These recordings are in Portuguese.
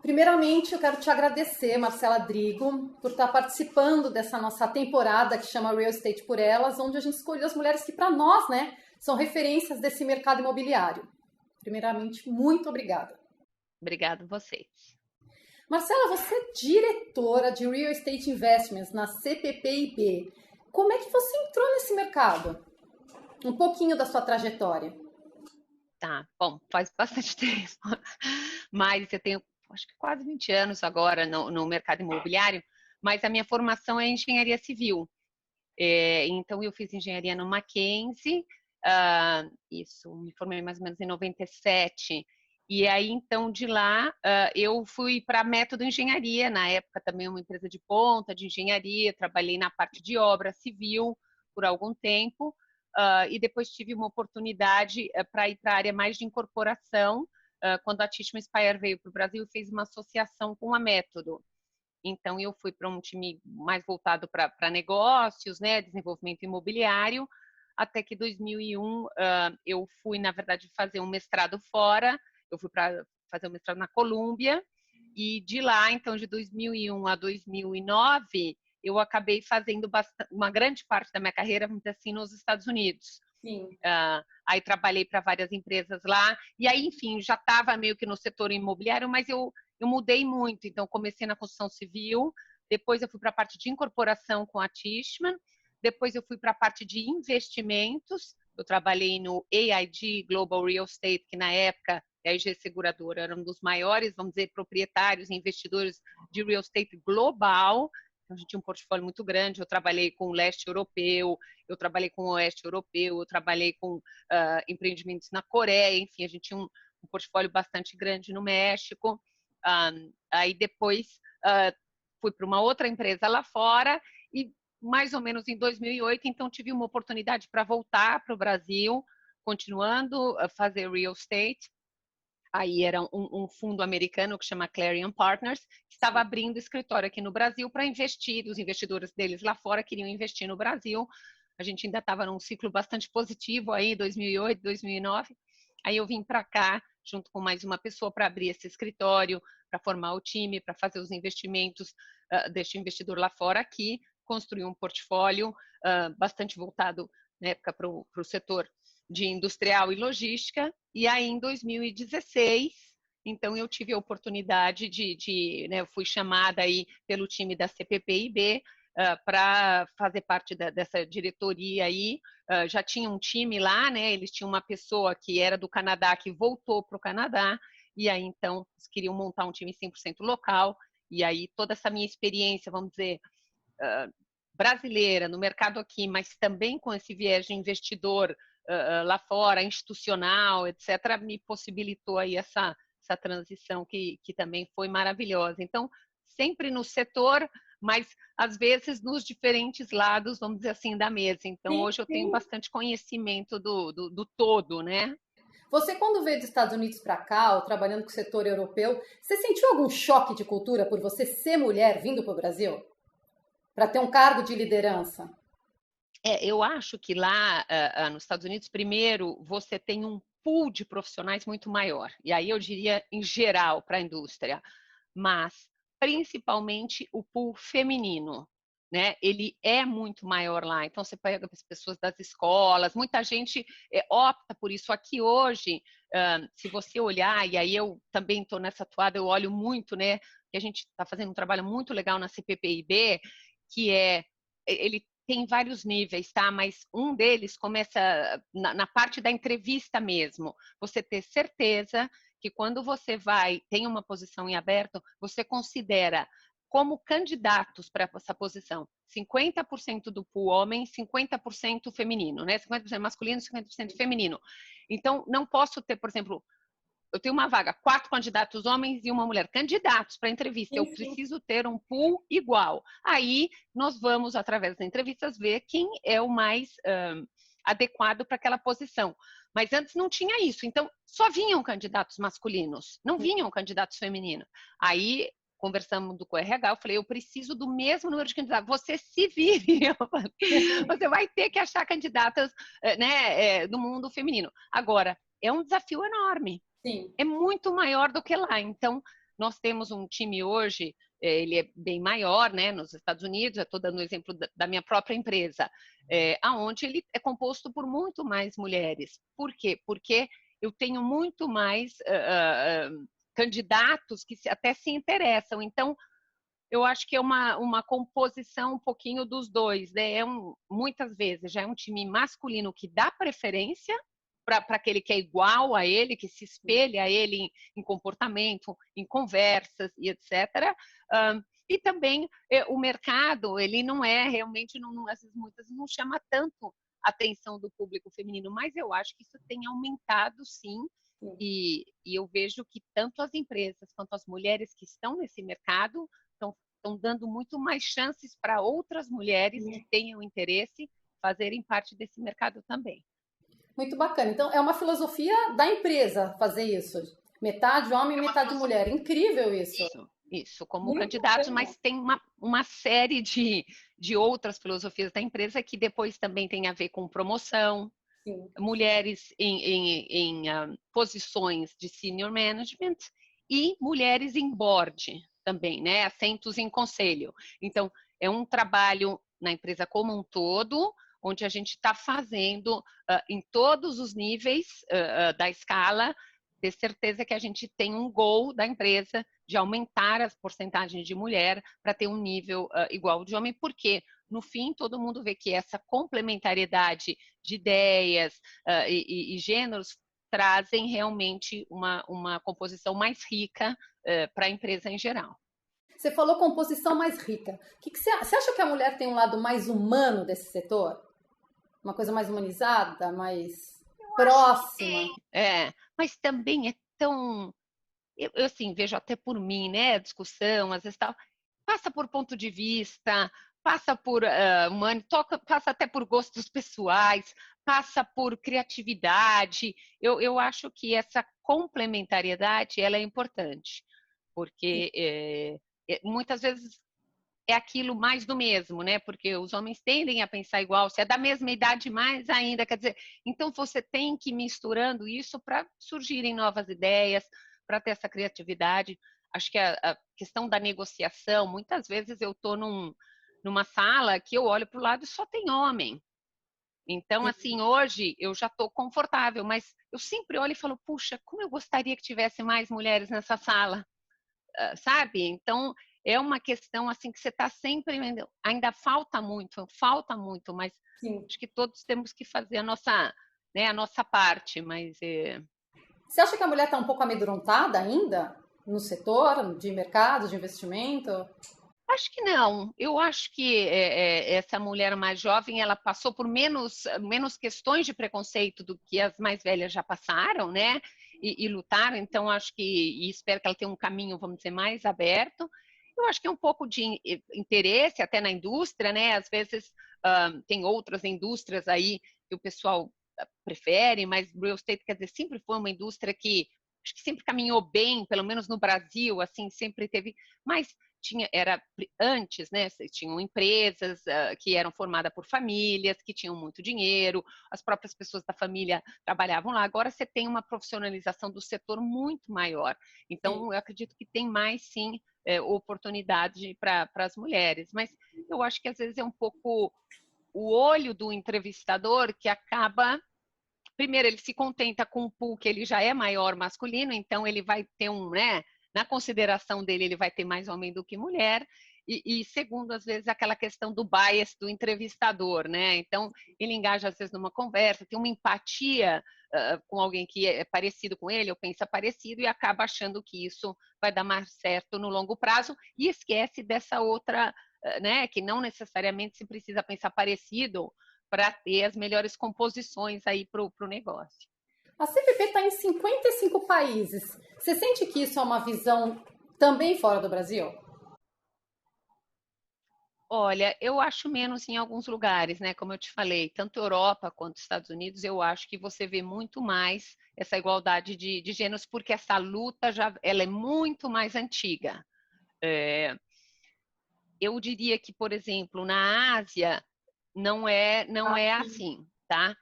Primeiramente, eu quero te agradecer, Marcela Drigo, por estar participando dessa nossa temporada que chama Real Estate por Elas, onde a gente escolheu as mulheres que, para nós, né, são referências desse mercado imobiliário. Primeiramente, muito obrigada. Obrigada a vocês. Marcela, você é diretora de Real Estate Investments na CPPIB. Como é que você entrou nesse mercado? Um pouquinho da sua trajetória. Tá, bom, faz bastante tempo, mas eu tenho, acho que quase 20 anos agora no mercado imobiliário, mas a minha formação é engenharia civil. Então, eu fiz engenharia no Mackenzie, isso, me formei mais ou menos em 97, e aí, então, de lá, eu fui para Método Engenharia, na época também uma empresa de ponta de engenharia, trabalhei na parte de obra civil por algum tempo, e depois tive uma oportunidade para ir para a área mais de incorporação, quando a Tishman Speyer veio para o Brasil e fez uma associação com a Método. Então, eu fui para um time mais voltado para negócios, né, desenvolvimento imobiliário, até que em 2001 eu fui, na verdade, fazer um mestrado fora, eu fui para fazer um mestrado na Colômbia, e de lá, então, de 2001 a 2009, eu acabei fazendo uma grande parte da minha carreira, vamos dizer assim, nos Estados Unidos. Sim. Aí trabalhei para várias empresas lá, e aí, enfim, já estava meio que no setor imobiliário, mas eu mudei muito. Então, comecei na construção civil, depois eu fui para a parte de incorporação com a Tishman, depois eu fui para a parte de investimentos, eu trabalhei no AIG Global Real Estate, que na época a AIG Seguradora era um dos maiores, vamos dizer, proprietários e investidores de real estate global. Então, a gente tinha um portfólio muito grande, eu trabalhei com o leste europeu, eu trabalhei com o oeste europeu, eu trabalhei com empreendimentos na Coreia, enfim, a gente tinha um portfólio bastante grande no México. Aí depois fui para uma outra empresa lá fora e mais ou menos em 2008, então tive uma oportunidade para voltar para o Brasil, continuando a fazer real estate. Aí era um fundo americano que chama Clarion Partners, que estava abrindo escritório aqui no Brasil para investir, os investidores deles lá fora queriam investir no Brasil. A gente ainda estava num ciclo bastante positivo aí, 2008, 2009. Aí eu vim para cá, junto com mais uma pessoa, para abrir esse escritório, para formar o time, para fazer os investimentos deste investidor lá fora aqui, construir um portfólio bastante voltado, na época, para o setor de industrial e logística, e aí em 2016, então eu tive a oportunidade né, eu fui chamada aí pelo time da CPPIB para fazer parte dessa diretoria aí, já tinha um time lá, né, eles tinham uma pessoa que era do Canadá, que voltou para o Canadá, e aí então eles queriam montar um time 100% local, e aí toda essa minha experiência, vamos dizer, brasileira no mercado aqui, mas também com esse viés de investidor lá fora, institucional, etc., me possibilitou aí essa transição que também foi maravilhosa. Então, sempre no setor, mas às vezes nos diferentes lados, vamos dizer assim, da mesa. Então, hoje eu tenho bastante conhecimento do todo, né? Você, quando veio dos Estados Unidos para cá, ou trabalhando com o setor europeu, você sentiu algum choque de cultura por você ser mulher vindo para o Brasil? Para ter um cargo de liderança? Eu acho que lá nos Estados Unidos, primeiro, você tem um pool de profissionais muito maior. E aí eu diria em geral para a indústria, mas principalmente o pool feminino, né? Ele é muito maior lá. Então você pega as pessoas das escolas, muita gente opta por isso. Aqui hoje, se você olhar, e aí eu também estou nessa toada, eu olho muito, né? Que a gente está fazendo um trabalho muito legal na CPPIB, que ele tem vários níveis, tá? Mas um deles começa na parte da entrevista mesmo. Você ter certeza que quando você tem uma posição em aberto, você considera como candidatos para essa posição 50% do pool homem, 50% feminino, né? 50% masculino, 50% feminino. Então, não posso ter, por exemplo, eu tenho uma vaga, 4 candidatos homens e uma mulher, candidatos para entrevista, eu preciso ter um pool igual. Aí nós vamos, através das entrevistas, ver quem é o mais adequado para aquela posição. Mas antes não tinha isso, então só vinham candidatos masculinos, não vinham candidatos femininos. Aí conversamos com o RH, eu falei, eu preciso do mesmo número de candidatos, você se vire, você vai ter que achar candidatas né, do mundo feminino. Agora, é um desafio enorme. Sim. É muito maior do que lá. Então, Nós temos um time hoje, ele é bem maior, né, nos Estados Unidos, eu estou dando o exemplo da minha própria empresa, aonde ele é composto por muito mais mulheres. Por quê? Porque eu tenho muito mais candidatos que até se interessam. Então, eu acho que é uma composição um pouquinho dos dois, né? Muitas vezes já é um time masculino que dá preferência para aquele que é igual a ele, que se espelha a ele em comportamento, em conversas e etc. E também o mercado, ele não é realmente, muitas não chama tanto a atenção do público feminino, mas eu acho que isso tem aumentado sim. E eu vejo que tanto as empresas quanto as mulheres que estão nesse mercado estão dando muito mais chances para outras mulheres que tenham interesse fazerem parte desse mercado também. Muito bacana. Então, é uma filosofia da empresa fazer isso. Metade homem, metade mulher. Incrível isso. Isso, como candidatos, mas tem uma série de outras filosofias da empresa que depois também tem a ver com promoção, sim, mulheres em posições de senior management e mulheres em board também, né? Assentos em conselho. Então, é um trabalho na empresa como um todo, onde a gente está fazendo em todos os níveis da escala, ter certeza que a gente tem um goal da empresa de aumentar as porcentagens de mulher para ter um nível igual de homem, porque no fim todo mundo vê que essa complementariedade de ideias e gêneros trazem realmente uma composição mais rica para a empresa em geral. Você falou composição mais rica. Você acha que a mulher tem um lado mais humano desse setor? Uma coisa mais humanizada, mais próxima? Mas também é tão... Eu assim, vejo até por mim, né, a discussão, às vezes tal, passa por ponto de vista, passa por passa até por gostos pessoais, passa por criatividade. Eu acho que essa complementariedade ela é importante, porque muitas vezes é aquilo mais do mesmo, né? Porque os homens tendem a pensar igual, se é da mesma idade mais ainda, quer dizer, então você tem que ir misturando isso para surgirem novas ideias, para ter essa criatividade. Acho que a questão da negociação, muitas vezes eu estou numa sala que eu olho para o lado e só tem homem. Então, assim, hoje eu já estou confortável, mas eu sempre olho e falo, puxa, como eu gostaria que tivesse mais mulheres nessa sala, sabe? Então, é uma questão assim que você está sempre... Ainda falta muito, mas sim, acho que todos temos que fazer a nossa parte, mas... Você acha que a mulher está um pouco amedrontada ainda no setor de mercado, de investimento? Acho que não. Eu acho que essa mulher mais jovem, ela passou por menos questões de preconceito do que as mais velhas já passaram, né? E lutaram. Então, acho que, e espero que ela tenha um caminho, vamos dizer, mais aberto. Eu acho que é um pouco de interesse até na indústria, né? Às vezes tem outras indústrias aí que o pessoal prefere, mas real estate, quer dizer, sempre foi uma indústria que acho que sempre caminhou bem, pelo menos no Brasil, assim, sempre teve, mas era antes, né? Tinham empresas que eram formadas por famílias, que tinham muito dinheiro, as próprias pessoas da família trabalhavam lá. Agora você tem uma profissionalização do setor muito maior. Então, eu acredito que tem mais, sim, oportunidade para as mulheres. Mas eu acho que às vezes é um pouco o olho do entrevistador que acaba... Primeiro, ele se contenta com um pool que ele já é maior masculino, então ele vai ter né? Na consideração dele, ele vai ter mais homem do que mulher. E segundo, às vezes, aquela questão do bias do entrevistador, né? Então, ele engaja, às vezes, numa conversa, tem uma empatia com alguém que é parecido com ele, ou pensa parecido, e acaba achando que isso vai dar mais certo no longo prazo, e esquece dessa outra, né? Que não necessariamente se precisa pensar parecido para ter as melhores composições aí para o negócio. A CPP está em 55 países. Você sente que isso é uma visão também fora do Brasil? Olha, eu acho menos em alguns lugares, né? Como eu te falei, tanto Europa quanto Estados Unidos, eu acho que você vê muito mais essa igualdade de gêneros, porque essa luta ela é muito mais antiga. Eu diria que, por exemplo, na Ásia não é assim, tá?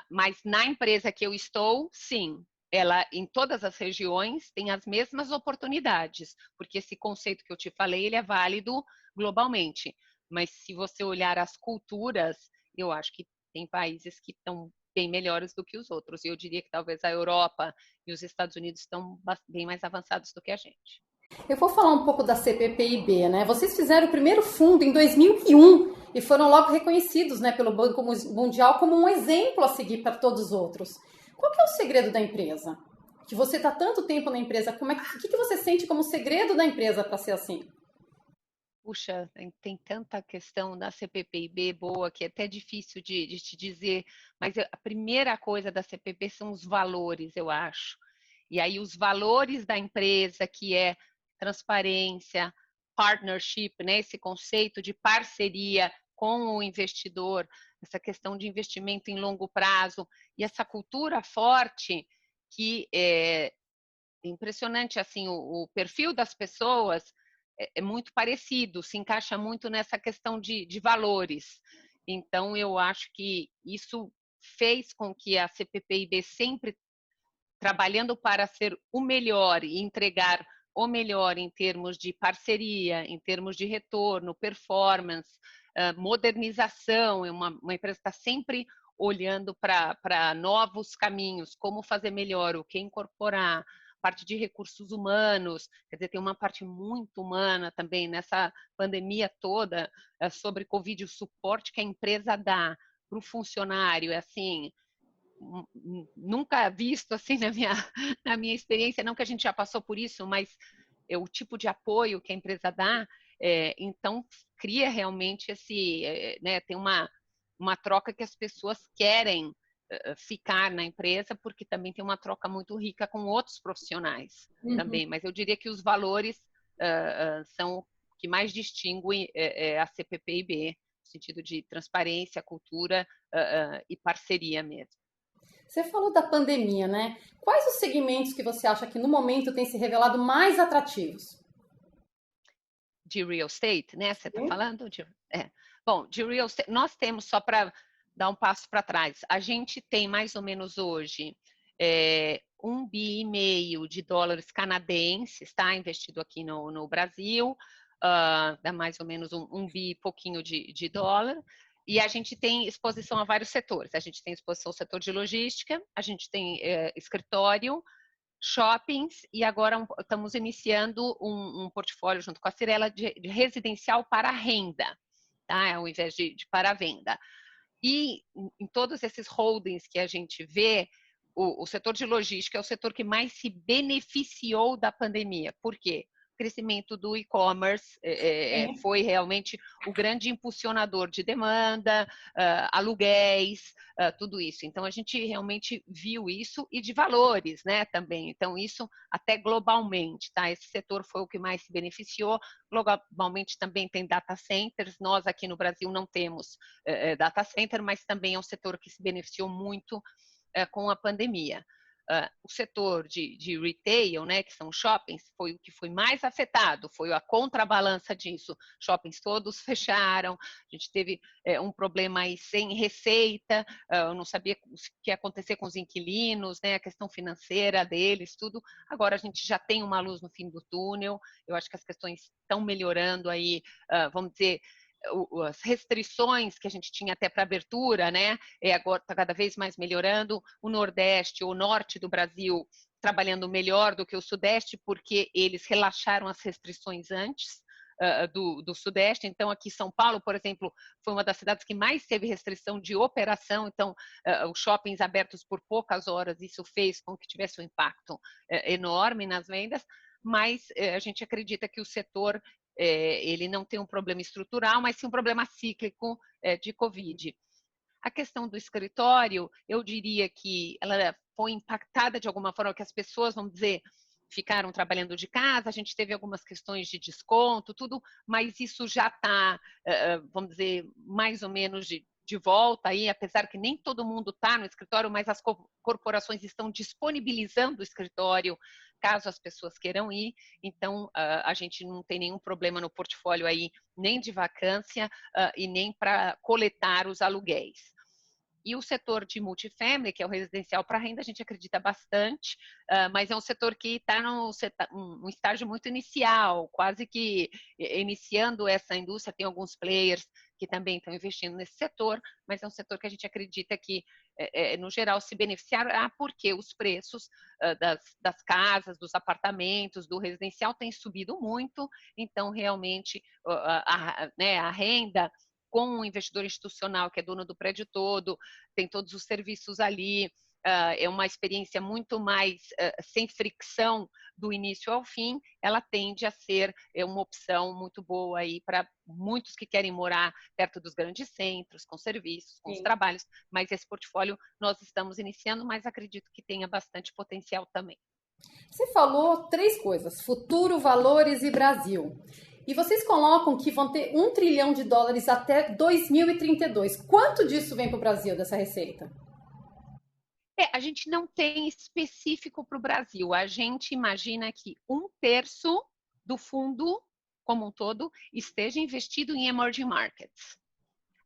Mas na empresa que eu estou, sim. ela, em todas as regiões, tem as mesmas oportunidades, porque esse conceito que eu te falei, ele é válido globalmente. Mas se você olhar as culturas, eu acho que tem países que estão bem melhores do que os outros. E eu diria que talvez a Europa e os Estados Unidos estão bem mais avançados do que a gente. Eu vou falar um pouco da CPPIB, né? Vocês fizeram o primeiro fundo em 2001 e foram logo reconhecidos, né, pelo Banco Mundial como um exemplo a seguir para todos os outros. Qual que é o segredo da empresa? Que você está tanto tempo na empresa, o que você sente como segredo da empresa para ser assim? Puxa, tem tanta questão da CPPIB boa que é até difícil de te dizer, mas a primeira coisa da CPP são os valores, eu acho. E aí os valores da empresa, que é transparência, partnership, né, esse conceito de parceria com o investidor, essa questão de investimento em longo prazo e essa cultura forte que é impressionante, assim, o perfil das pessoas é muito parecido, se encaixa muito nessa questão de valores. Então, eu acho que isso fez com que a CPPIB sempre trabalhando para ser o melhor e entregar o melhor em termos de parceria, em termos de retorno, performance, modernização. Uma empresa está sempre olhando para novos caminhos, como fazer melhor, o que incorporar, parte de recursos humanos, quer dizer, tem uma parte muito humana também nessa pandemia toda sobre Covid, o suporte que a empresa dá para o funcionário, é assim, nunca visto assim na minha experiência, não que a gente já passou por isso, mas o tipo de apoio que a empresa dá, então cria realmente esse, né, tem uma troca que as pessoas querem ficar na empresa, porque também tem uma troca muito rica com outros profissionais também, mas eu diria que os valores são o que mais distinguem a CPPIB, no sentido de transparência, cultura e parceria mesmo. Você falou da pandemia, né? Quais os segmentos que você acha que no momento têm se revelado mais atrativos? De real estate, né? Você está falando? Bom, de real estate, nós temos, só para dar um passo para trás, a gente tem mais ou menos hoje 1,5 bi de dólares canadenses, tá? Investido aqui no Brasil, dá mais ou menos um bi pouquinho de dólar. E a gente tem exposição a vários setores. A gente tem exposição ao setor de logística, a gente tem escritório, shoppings, e agora estamos iniciando um portfólio junto com a Cirela de residencial para renda, tá? Ao invés de para venda. E em todos esses holdings que a gente vê, o setor de logística é o setor que mais se beneficiou da pandemia. Por quê? O crescimento do e-commerce foi realmente o grande impulsionador de demanda, aluguéis, tudo isso. Então, a gente realmente viu isso e de valores, né, também. Então, isso até globalmente, tá? Esse setor foi o que mais se beneficiou. Globalmente também tem data centers. Nós aqui no Brasil não temos data center, mas também é um setor que se beneficiou muito com a pandemia. O setor de retail, né, que são shoppings, foi o que foi mais afetado, foi a contrabalança disso. Shoppings todos fecharam, a gente teve um problema aí sem receita, eu não sabia o que ia acontecer com os inquilinos, né, a questão financeira deles, tudo. Agora a gente já tem uma luz no fim do túnel, eu acho que as questões estão melhorando aí, vamos dizer, as restrições que a gente tinha até para abertura, né? Agora está cada vez mais melhorando. O Nordeste, o Norte do Brasil, trabalhando melhor do que o Sudeste, porque eles relaxaram as restrições antes do Sudeste. Então, aqui São Paulo, por exemplo, foi uma das cidades que mais teve restrição de operação. Então, os shoppings abertos por poucas horas, isso fez com que tivesse um impacto enorme nas vendas. Mas a gente acredita que o setor ele não tem um problema estrutural, mas sim um problema cíclico de Covid. A questão do escritório, eu diria que ela foi impactada de alguma forma, que as pessoas, vamos dizer, ficaram trabalhando de casa, a gente teve algumas questões de desconto, tudo, mas isso já está, vamos dizer, mais ou menos de volta aí, apesar que nem todo mundo está no escritório, mas as corporações estão disponibilizando o escritório caso as pessoas queiram ir. Então, a gente não tem nenhum problema no portfólio aí, nem de vacância e nem para coletar os aluguéis. E o setor de multifamily, que é o residencial para renda, a gente acredita bastante, mas é um setor que está num um estágio muito inicial, quase que iniciando essa indústria. Tem alguns players que também estão investindo nesse setor, mas é um setor que a gente acredita que, no geral, se beneficiará porque os preços das casas, dos apartamentos, do residencial têm subido muito, então, realmente, a renda com um investidor institucional que é dono do prédio todo, tem todos os serviços ali, é uma experiência muito mais sem fricção do início ao fim, ela tende a ser uma opção muito boa aí para muitos que querem morar perto dos grandes centros, com serviços, com os trabalhos, mas esse portfólio nós estamos iniciando, mas acredito que tenha bastante potencial também. Você falou 3 coisas: futuro, valores e Brasil. E vocês colocam que vão ter $1 trilhão até 2032. Quanto disso vem para o Brasil, dessa receita? A gente não tem específico para o Brasil. A gente imagina que 1/3 do fundo, como um todo, esteja investido em emerging markets.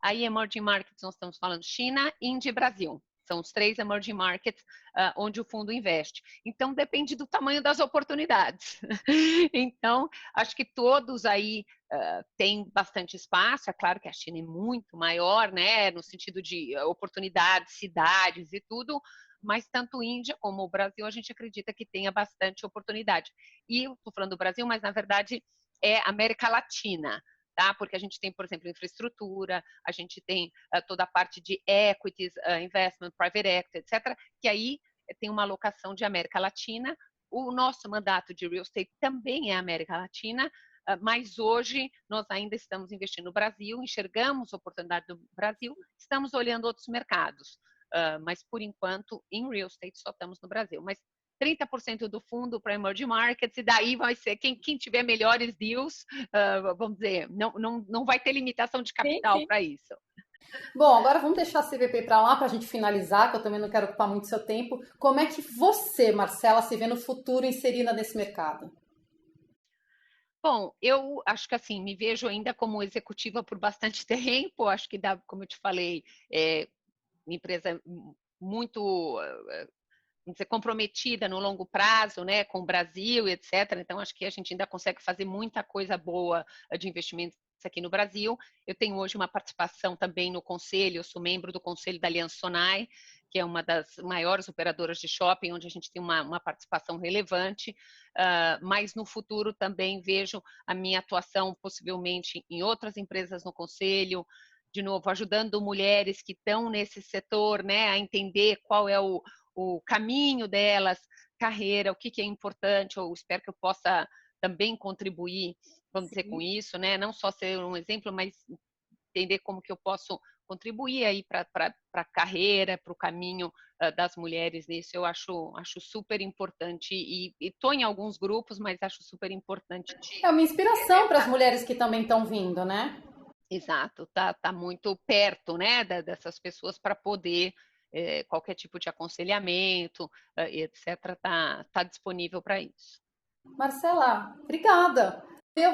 Aí, emerging markets, nós estamos falando China, Índia e Brasil. São os 3 emerging markets onde o fundo investe. Então, depende do tamanho das oportunidades. Então, acho que todos aí têm bastante espaço. É claro que a China é muito maior, né, no sentido de oportunidades, cidades e tudo, mas tanto Índia como o Brasil, a gente acredita que tenha bastante oportunidade. E eu estou falando do Brasil, mas, na verdade, é América Latina. Tá? Porque a gente tem, por exemplo, infraestrutura, a gente tem toda a parte de equities, investment, private equity, etc., que aí tem uma alocação de América Latina. O nosso mandato de real estate também é América Latina, mas hoje nós ainda estamos investindo no Brasil, enxergamos oportunidade do Brasil, estamos olhando outros mercados, mas por enquanto em real estate só estamos no Brasil. Mas 30% do fundo para emerging markets, e daí vai ser quem tiver melhores deals, vamos dizer, não vai ter limitação de capital para isso. Bom, agora vamos deixar a CVP para lá para a gente finalizar, que eu também não quero ocupar muito seu tempo. Como é que você, Marcela, se vê no futuro inserida nesse mercado? Bom, eu acho que assim, me vejo ainda como executiva por bastante tempo, acho que dá, como eu te falei, uma empresa muito... vamos dizer, comprometida no longo prazo, né, com o Brasil, etc. Então, acho que a gente ainda consegue fazer muita coisa boa de investimentos aqui no Brasil. Eu tenho hoje uma participação também no conselho, eu sou membro do conselho da Aliança Sonae, que é uma das maiores operadoras de shopping, onde a gente tem uma participação relevante, mas no futuro também vejo a minha atuação possivelmente em outras empresas no conselho, de novo, ajudando mulheres que estão nesse setor, né, a entender qual é o caminho delas, carreira, o que é importante. Eu espero que eu possa também contribuir, vamos dizer, com isso, né? Não só ser um exemplo, mas entender como que eu posso contribuir aí para a carreira, para o caminho das mulheres nisso. Eu acho super importante e estou em alguns grupos, mas acho super importante. É uma inspiração para as mulheres que também estão vindo, né? Exato, tá muito perto, né, dessas pessoas para poder qualquer tipo de aconselhamento, etc., tá disponível para isso. Marcela, obrigada.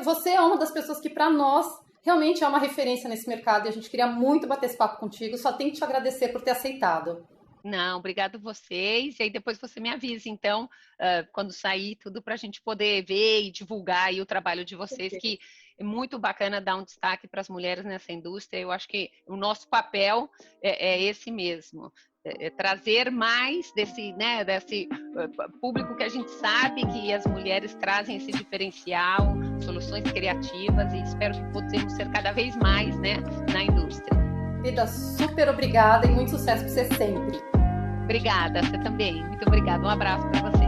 Você é uma das pessoas que, para nós, realmente é uma referência nesse mercado e a gente queria muito bater esse papo contigo. Só tenho que te agradecer por ter aceitado. Não, obrigado vocês. E aí depois você me avisa, então, quando sair tudo, para a gente poder ver e divulgar aí o trabalho de vocês, que é muito bacana dar um destaque para as mulheres nessa indústria. Eu acho que o nosso papel é esse mesmo. Trazer mais desse público que a gente sabe que as mulheres trazem esse diferencial, soluções criativas, e espero que possamos ser cada vez mais, né, na indústria. Querida, super obrigada e muito sucesso para você sempre. Obrigada, você também. Muito obrigada. Um abraço para você.